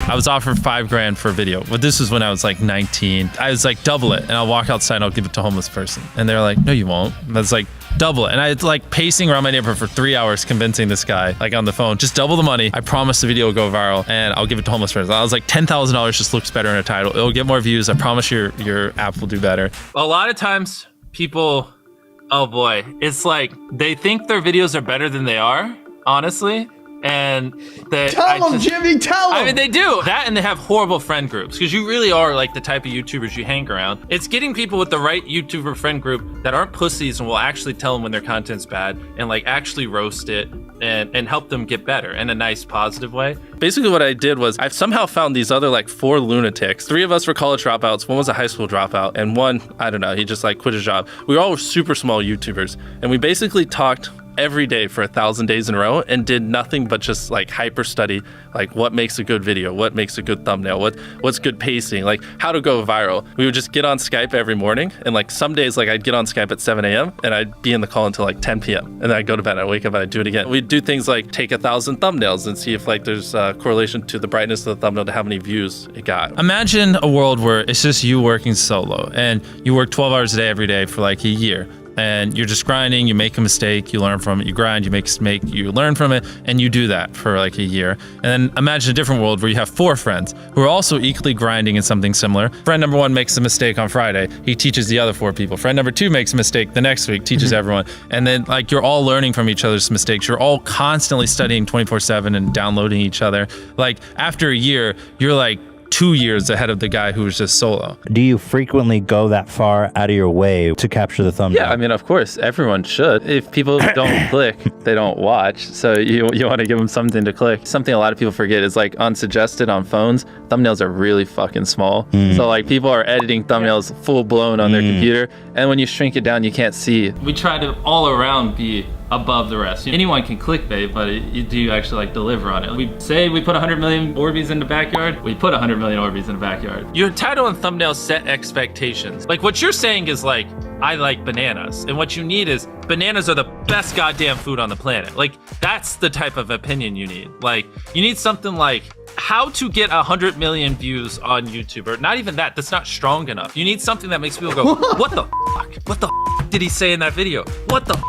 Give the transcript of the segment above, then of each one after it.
I was offered 5 grand for a video, but this was when I was like 19. I was like, double it, and I'll walk outside and I'll give it to a homeless person. And they're like, no, you won't. And I was like, double it. And I was like pacing around my neighborhood for 3 hours convincing this guy, like on the phone, just double the money. I promise the video will go viral and I'll give it to homeless person. I was like, $10,000 just looks better in a title. It'll get more views. I promise your app will do better. A lot of times people, oh boy, it's like they think their videos are better than they are, honestly. And that tell them, Jimmy, tell them. I mean, they do that, and they have horrible friend groups because you really are like the type of YouTubers you hang around. It's getting people with the right YouTuber friend group that aren't pussies and will actually tell them when their content's bad and like actually roast it and help them get better in a nice, positive way. Basically what I did was I've somehow found these other like 4 lunatics. 3 of us were college dropouts. 1 was a high school dropout, and 1, I don't know, he just like quit his job. We were all super small YouTubers, and we basically talked every day for 1,000 days in a row and did nothing but just like hyper study, like what makes a good video, what makes a good thumbnail, what's good pacing, like how to go viral. We would just get on Skype every morning, and like some days like I'd get on Skype at 7 a.m. and I'd be in the call until like 10 p.m. and then I'd go to bed, I'd wake up and I'd do it again. We'd do things like take 1,000 thumbnails and see if like there's a correlation to the brightness of the thumbnail to how many views it got. Imagine a world where it's just you working solo and you work 12 hours a day every day for like a year. And you're just grinding, you make a mistake, you learn from it, you grind, you make a mistake, you learn from it, and you do that for like a year. And then imagine a different world where you have 4 friends who are also equally grinding in something similar. Friend number 1 makes a mistake on Friday, he teaches the other 4 people. Friend number 2 makes a mistake the next week, teaches everyone. And then like you're all learning from each other's mistakes. You're all constantly studying 24/7 and downloading each other. Like after a year, you're like 2 years ahead of the guy who was just solo. Do you frequently go that far out of your way to capture the thumbnail? Yeah, I mean, of course, everyone should. If people don't click, they don't watch. So you want to give them something to click. Something a lot of people forget is like unsuggested on phones, thumbnails are really fucking small. So like people are editing thumbnails full blown on their computer, and when you shrink it down, you can't see. We try to all around be above the rest. Anyone can clickbait, but do you actually like deliver on it? We say we put 100 million Orbeez in the backyard, we put 100 million Orbeez in the backyard. Your title and thumbnail set expectations. Like what you're saying is like, I like bananas. And what you need is bananas are the best goddamn food on the planet. Like that's the type of opinion you need. Like you need something like how to get 100 million views on YouTube, or not even that, that's not strong enough. You need something that makes people go, what the fuck? What the fuck did he say in that video? What the fuck?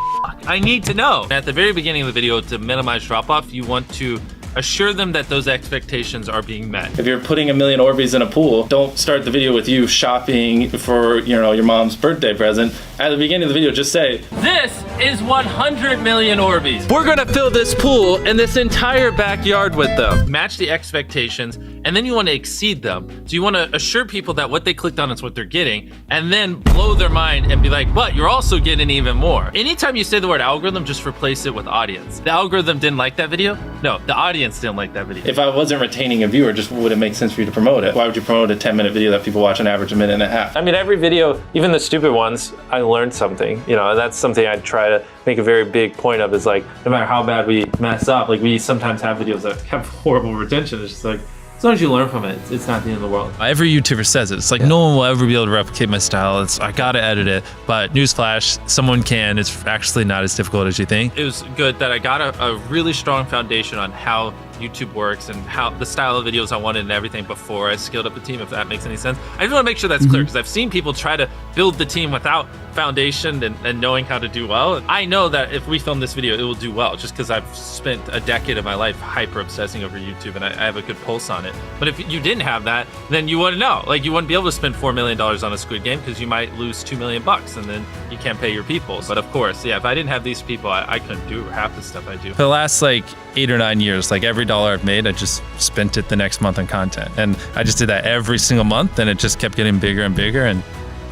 I need to know. At the very beginning of the video, to minimize drop-off, you want to assure them that those expectations are being met. If you're putting 1 million Orbeez in a pool, don't start the video with you shopping for, you know, your mom's birthday present. At the beginning of the video, just say, this is 100 million Orbeez. We're gonna fill this pool and this entire backyard with them. Match the expectations, and then you want to exceed them. So you want to assure people that what they clicked on is what they're getting, and then blow their mind and be like, but you're also getting even more. Anytime you say the word algorithm, just replace it with audience. The algorithm didn't like that video? No, the audience didn't like that video. If I wasn't retaining a viewer, just would it make sense for you to promote it? Why would you promote a 10-minute video that people watch on average a minute and a half? I mean, every video, even the stupid ones, I learned something, you know, and that's something I try to make a very big point of, is like, no matter how bad we mess up, like we sometimes have videos that have horrible retention. It's just like, as long as you learn from it, it's not the end of the world. Every YouTuber says it. It's like no one will ever be able to replicate my style. I gotta edit it, but newsflash, someone can. It's actually not as difficult as you think. It was good that I got a really strong foundation on how YouTube works and how the style of videos I wanted and everything before I scaled up the team, if that makes any sense. I just want to make sure that's clear, because I've seen people try to build the team without foundation and knowing how to do well. I know that if we film this video, it will do well, just because I've spent a decade of my life hyper obsessing over YouTube and I have a good pulse on it. But if you didn't have that, then you wouldn't know. Like you wouldn't be able to spend $4 million on a Squid Game, because you might lose $2 million and then you can't pay your people. But of course, yeah, if I didn't have these people, I couldn't do half the stuff I do. For the last like 8 or 9 years, like every dollar I've made, I just spent it the next month on content. And I just did that every single month, and it just kept getting bigger and bigger, and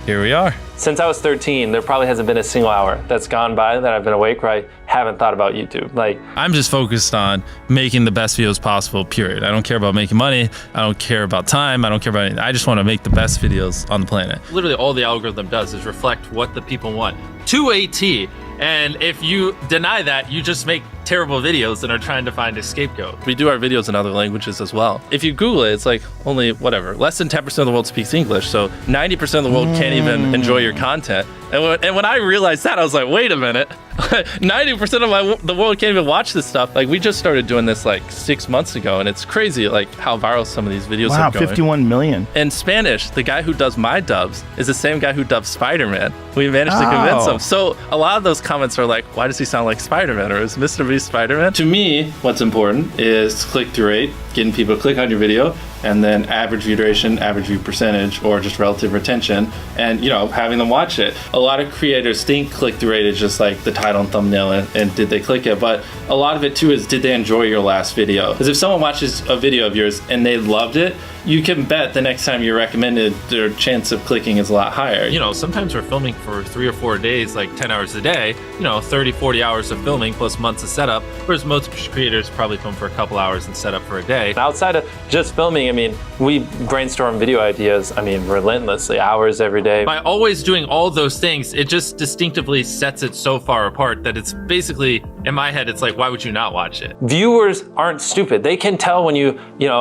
here we are. Since I was 13, there probably hasn't been a single hour that's gone by that I've been awake where I haven't thought about YouTube. Like, I'm just focused on making the best videos possible, period. I don't care about making money. I don't care about time. I don't care about anything. I just want to make the best videos on the planet. Literally all the algorithm does is reflect what the people want to a T. And if you deny that, you just make terrible videos and are trying to find a scapegoat. We do our videos in other languages as well. If you Google it, it's like only whatever, less than 10% of the world speaks English. So 90% of the world can't even enjoy your content. And when I realized that, I was like, wait a minute, 90% of the world can't even watch this stuff. Like, we just started doing this like 6 months ago, and it's crazy like how viral some of these videos Wow, are going. 51 million. In Spanish, the guy who does my dubs is the same guy who dubbed Spider-Man. We managed to convince him. So a lot of those comments are like, why does he sound like Spider-Man? Or is MrBeast Spider-Man? To me, what's important is click-through rate, getting people to click on your video, and then average view duration, average view percentage, or just relative retention, and having them watch it. A lot of creators think click-through rate is just like the title and thumbnail and did they click it, but a lot of it too is did they enjoy your last video? Because if someone watches a video of yours and they loved it, you can bet the next time you're recommended, their chance of clicking is a lot higher. Sometimes we're filming for 3 or 4 days, like 10 hours a day, 30, 40 hours of filming plus months of setup, whereas most creators probably film for a couple hours and set up for a day. Outside of just filming, I mean, we brainstorm video ideas, relentlessly, hours every day. By always doing all those things, it just distinctively sets it so far apart that it's basically, in my head, it's like, why would you not watch it? Viewers aren't stupid. They can tell when you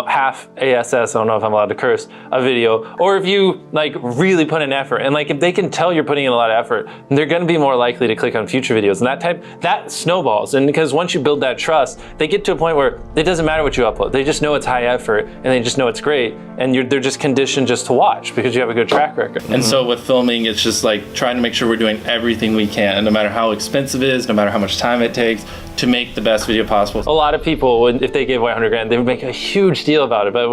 half ASS, I don't know if I'm allowed to curse, a video, or if you like really put in effort. And like if they can tell you're putting in a lot of effort, they're gonna be more likely to click on future videos. And that snowballs. And because once you build that trust, they get to a point where it doesn't matter what you upload. They just know it's high effort and they just know it's great. And they're just conditioned just to watch because you have a good track record. And so with filming, it's just like trying to make sure we're doing everything we can, no matter how expensive it is, no matter how much time it takes, to make the best video possible. A lot of people, if they gave away 100 grand, they would make a huge deal about it. But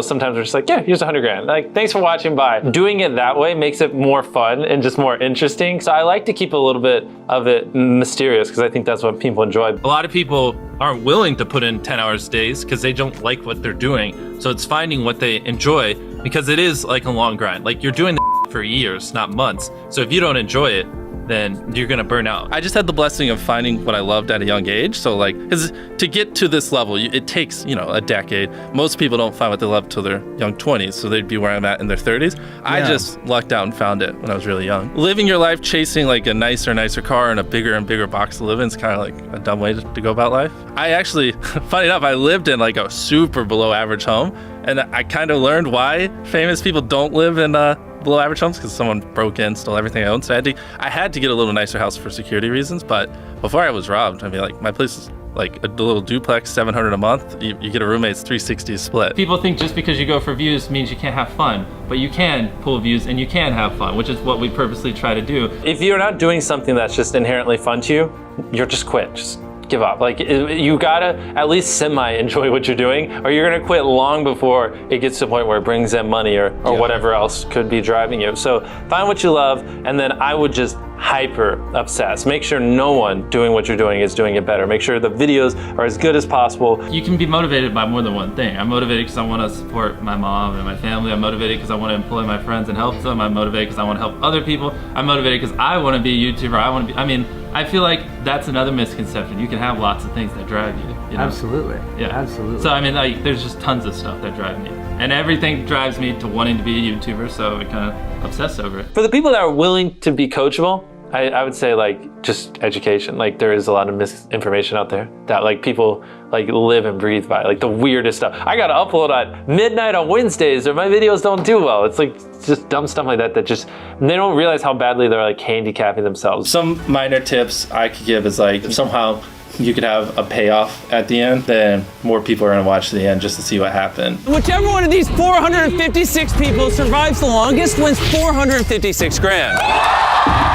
sometimes we're just like, yeah, here's 100 grand. Like, thanks for watching, bye. Doing it that way makes it more fun and just more interesting. So I like to keep a little bit of it mysterious because I think that's what people enjoy. A lot of people aren't willing to put in 10 hours days because they don't like what they're doing. So it's finding what they enjoy because it is like a long grind. Like you're doing the for years, not months. So if you don't enjoy it, then you're gonna burn out. I just had the blessing of finding what I loved at a young age. So like, because to get to this level, it takes, a decade. Most people don't find what they love till their young 20s. So they'd be where I'm at in their 30s. Yeah. I just lucked out and found it when I was really young. Living your life chasing like a nicer car and a bigger and bigger box to live in is kind of like a dumb way to go about life. I actually, funny enough, I lived in like a super below average home. And I kind of learned why famous people don't live in below average homes, because someone broke in, stole everything I owned. So I had to get a little nicer house for security reasons. But before I was robbed, like my place is like a little duplex, $700 a month. You get a roommate, it's $360 split. People think just because you go for views means you can't have fun, but you can pull views and you can have fun, which is what we purposely try to do. If you're not doing something that's just inherently fun to you, you're just quit. Just give up. Like you gotta at least semi-enjoy what you're doing, or you're gonna quit long before it gets to the point where it brings in money or whatever else could be driving you. So find what you love, and then I would just hyper obsess. Make sure no one doing what you're doing is doing it better. Make sure the videos are as good as possible. You can be motivated by more than one thing. I'm motivated because I want to support my mom and my family. I'm motivated because I want to employ my friends and help them. I'm motivated because I want to help other people. I'm motivated because I want to be a YouTuber. I feel like that's another misconception. You can have lots of things that drive you. Absolutely. Yeah. Absolutely. So there's just tons of stuff that drive me. And everything drives me to wanting to be a YouTuber, so I kind of obsess over it. For the people that are willing to be coachable, I would say just education. There is a lot of misinformation out there that people live and breathe by, the weirdest stuff. I gotta upload at midnight on Wednesdays or my videos don't do well. It's just dumb stuff like that they don't realize how badly they're handicapping themselves. Some minor tips I could give is if somehow you could have a payoff at the end, then more people are gonna watch the end just to see what happened. Whichever one of these 456 people survives the longest wins 456 grand.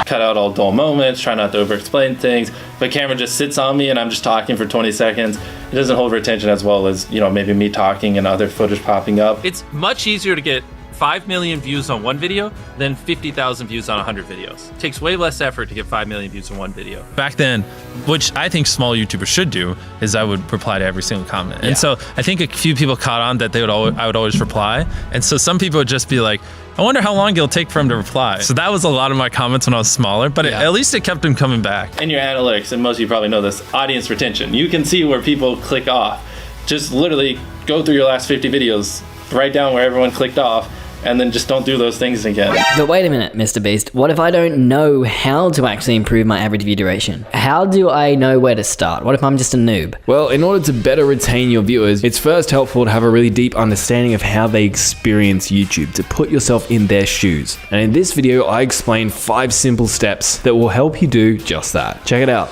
Cut out all dull moments, try not to over-explain things. If a camera just sits on me and I'm just talking for 20 seconds, it doesn't hold retention as well as, maybe me talking and other footage popping up. It's much easier to get 5 million views on one video than 50,000 views on 100 videos. It takes way less effort to get 5 million views on one video. Back then, which I think small YouTubers should do, is I would reply to every single comment. And so I think a few people caught on that I would always reply. And so some people would just be like, I wonder how long it'll take for him to reply. So that was a lot of my comments when I was smaller, but at least it kept him coming back. And your analytics, and most of you probably know this, audience retention. You can see where people click off. Just literally go through your last 50 videos, write down where everyone clicked off, and then just don't do those things again. But wait a minute, MrBeast. What if I don't know how to actually improve my average view duration? How do I know where to start? What if I'm just a noob? Well, in order to better retain your viewers, it's first helpful to have a really deep understanding of how they experience YouTube, to put yourself in their shoes. And in this video, I explain 5 simple steps that will help you do just that. Check it out.